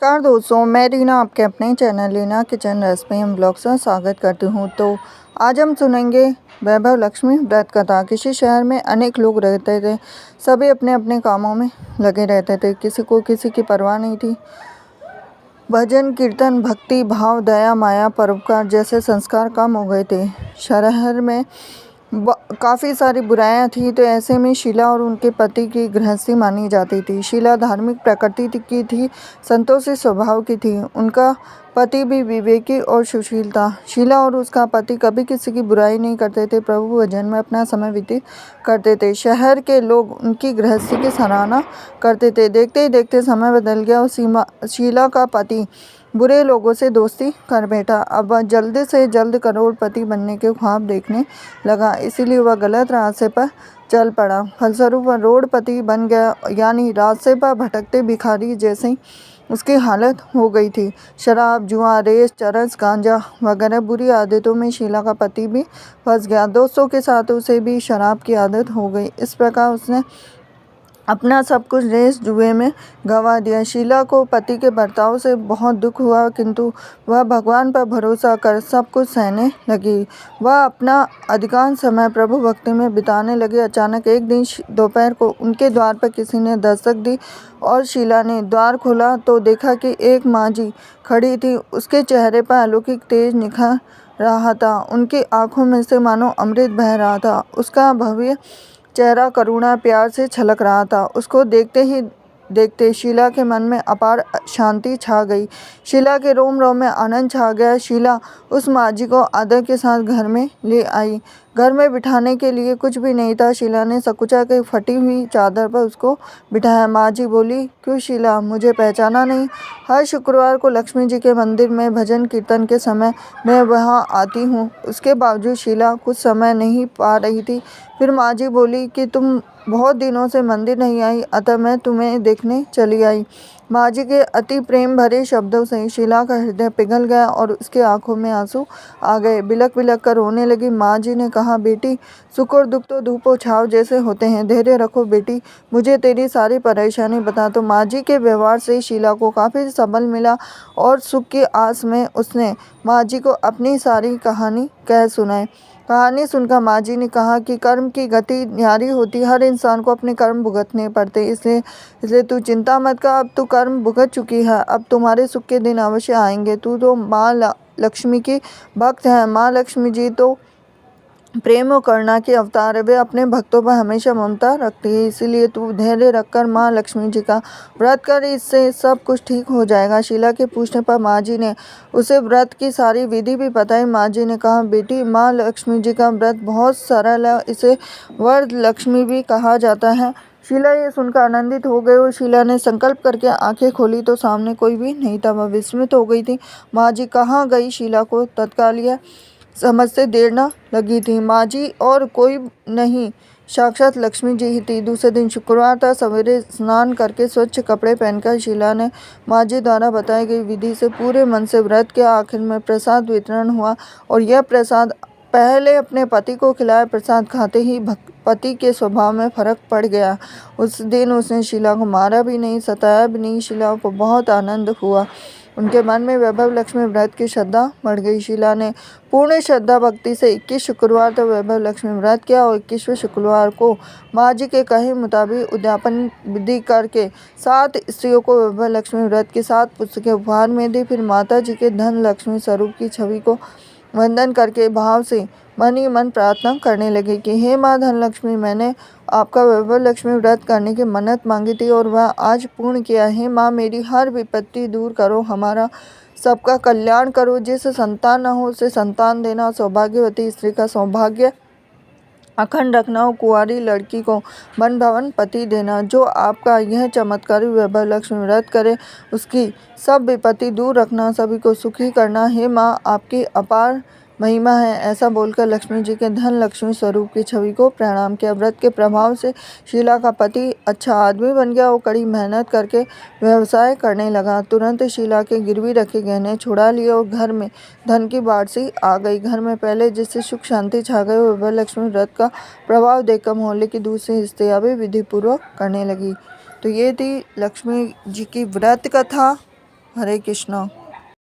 नमस्कार दोस्तों, मैं रीना आपके अपने channel Reena kitchen recipe and blogs में स्वागत करती हूँ। तो आज हम सुनेंगे वैभव लक्ष्मी व्रत कथा। किसी शहर में अनेक लोग रहते थे। सभी अपने अपने कामों में लगे रहते थे। किसी को किसी की परवाह नहीं थी। भजन कीर्तन भक्ति भाव दया माया परोपकार जैसे संस्कार कम हो गए थे। शहर में काफ़ी सारी बुराइयां थी। तो ऐसे में शीला और उनके पति की गृहस्थी मानी जाती थी। शीला धार्मिक प्रकृति की थी, संतोषी स्वभाव की थी। उनका पति भी विवेकी और सुशील था। शीला और उसका पति कभी किसी की बुराई नहीं करते थे। प्रभु भजन में अपना समय व्यतीत करते थे। शहर के लोग उनकी गृहस्थी की सराहना करते थे। देखते ही देखते समय बदल गया और शीला का पति बुरे लोगों से दोस्ती कर बैठा। अब वह जल्द से जल्द करोड़पति बनने के ख्वाब देखने लगा, इसीलिए वह गलत रास्ते पर चल पड़ा। फलस्वरूप वह रोडपति बन गया, यानी रास्ते पर भटकते भिखारी जैसी उसकी हालत हो गई थी। शराब जुआ रेस चरस गांजा वगैरह बुरी आदतों में शीला का पति भी फंस गया। दोस्तों के साथ उसे भी शराब की आदत हो गई। इस प्रकार उसने अपना सब कुछ रेस जुए में गंवा दिया। शीला को पति के बर्ताव से बहुत दुख हुआ, किंतु वह भगवान पर भरोसा कर सब कुछ सहने लगी। वह अपना अधिकांश समय प्रभु भक्ति में बिताने लगी। अचानक एक दिन दोपहर को उनके द्वार पर किसी ने दस्तक दी और शीला ने द्वार खोला तो देखा कि एक माँ जी खड़ी थी। उसके चेहरे पर अलौकिक तेज निखर रहा था। उनकी आंखों में से मानो अमृत बह रहा था। उसका भव्य चेहरा करुणा प्यार से छलक रहा था। उसको देखते ही देखते शीला के मन में अपार शांति छा गई। शीला के रोम रोम में आनंद छा गया। शीला उस माँ जी को आदर के साथ घर में ले आई। घर में बिठाने के लिए कुछ भी नहीं था। शीला ने सकुचा के फटी हुई चादर पर उसको बिठाया। माँ जी बोली, क्यों शीला, मुझे पहचाना नहीं? हर शुक्रवार को लक्ष्मी जी के मंदिर में भजन कीर्तन के समय मैं वहाँ आती हूँ। उसके बावजूद शीला कुछ समय नहीं पा रही थी। फिर माँ जी बोली कि तुम बहुत दिनों से मंदिर नहीं आई, अतः मैं तुम्हें देखने चली आई। माँ जी के अति प्रेम भरे शब्दों से शीला का हृदय पिघल गया और उसके आंखों में आंसू आ गए। बिलक बिलक कर रोने लगी। माँ जी ने कहा, बेटी, सुख और दुख तो धूप और छाव जैसे होते हैं। धैर्य रखो बेटी, मुझे तेरी सारी परेशानी बता। तो माँ जी के व्यवहार से शीला को काफ़ी सबल मिला और सुख की आस में उसने माँ जी को अपनी सारी कहानी कह सुनाई। कहानी सुनकर माँ जी ने कहा कि कर्म की गति न्यारी होती, हर इंसान को अपने कर्म भुगतने पड़ते। इसलिए तू चिंता मत कर, अब तू कर्म भुगत चुकी है, अब तुम्हारे सुख के दिन अवश्य आएंगे। तू तो माँ लक्ष्मी की भक्त है। माँ लक्ष्मी जी तो प्रेम और करुणा की अवतार है। वे अपने भक्तों पर हमेशा ममता रखती है। इसीलिए तू धैर्य रखकर माँ लक्ष्मी जी का व्रत कर, इससे सब कुछ ठीक हो जाएगा। शीला के पूछने पर माँ जी ने उसे व्रत की सारी विधि भी बताई। माँ जी ने कहा, बेटी, माँ लक्ष्मी जी का व्रत बहुत सरल है, इसे वर लक्ष्मी भी कहा जाता है। शीला ये सुनकर आनंदित हो गई और शीला ने संकल्प करके आंखें खोली तो सामने कोई भी नहीं था। वह विस्मित हो गई थी। माँ जी कहाँ गई? शीला को तत्काल यह समझते देर न लगी थी। माँ जी और कोई नहीं, साक्षात लक्ष्मी जी ही थी। दूसरे दिन शुक्रवार था। सवेरे स्नान करके स्वच्छ कपड़े पहनकर शीला ने माँ जी द्वारा बताई गई विधि से पूरे मन से व्रत किया। आखिर में प्रसाद वितरण हुआ और यह प्रसाद पहले अपने पति को खिलाया। प्रसाद खाते ही पति के स्वभाव में फर्क पड़ गया। उस दिन उसने शीला को मारा भी नहीं, सताया भी नहीं। शीला को बहुत आनंद हुआ। उनके मन में वैभव लक्ष्मी व्रत की श्रद्धा बढ़ गई। शीला ने पूर्ण श्रद्धा भक्ति से 21 शुक्रवार तक वैभव लक्ष्मी व्रत किया और 21वें शुक्रवार को माँ जी के कहे मुताबिक उद्यापन विधि करके 7 स्त्रियों को वैभव लक्ष्मी व्रत की 7 पुस्तकें उपहार में दी। फिर माता जी के धन लक्ष्मी स्वरूप की छवि को वंदन करके भाव से मन ही मन प्रार्थना करने लगे कि हे माँ धनलक्ष्मी, मैंने आपका वैभव लक्ष्मी व्रत करने की मन्नत मांगी थी और वह आज पूर्ण किया है। माँ, मेरी हर विपत्ति दूर करो, हमारा सबका कल्याण करो। जिसे संतान न हो उसे संतान देना, सौभाग्यवती स्त्री का सौभाग्य अखंड रखना और कुंवारी लड़की को मन भवन पति देना। जो आपका यह चमत्कारी वैभव लक्ष्मी व्रत करे उसकी सब विपत्ति दूर रखना, सभी को सुखी करना। हे माँ, आपकी अपार महिमा है। ऐसा बोलकर लक्ष्मी जी के धन लक्ष्मी स्वरूप की छवि को प्रणाम किया। व्रत के प्रभाव से शीला का पति अच्छा आदमी बन गया और कड़ी मेहनत करके व्यवसाय करने लगा। तुरंत शीला के गिरवी रखे गहने छुड़ा लिए और घर में धन की बाढ़ सी आ गई। घर में पहले जिससे सुख शांति छा गई, वैभव लक्ष्मी व्रत का प्रभाव देखकर मोहल्ले की दूसरी स्त्रियां भी विधि पूर्वक करने लगी। तो ये थी लक्ष्मी जी की व्रत कथा। हरे कृष्णा।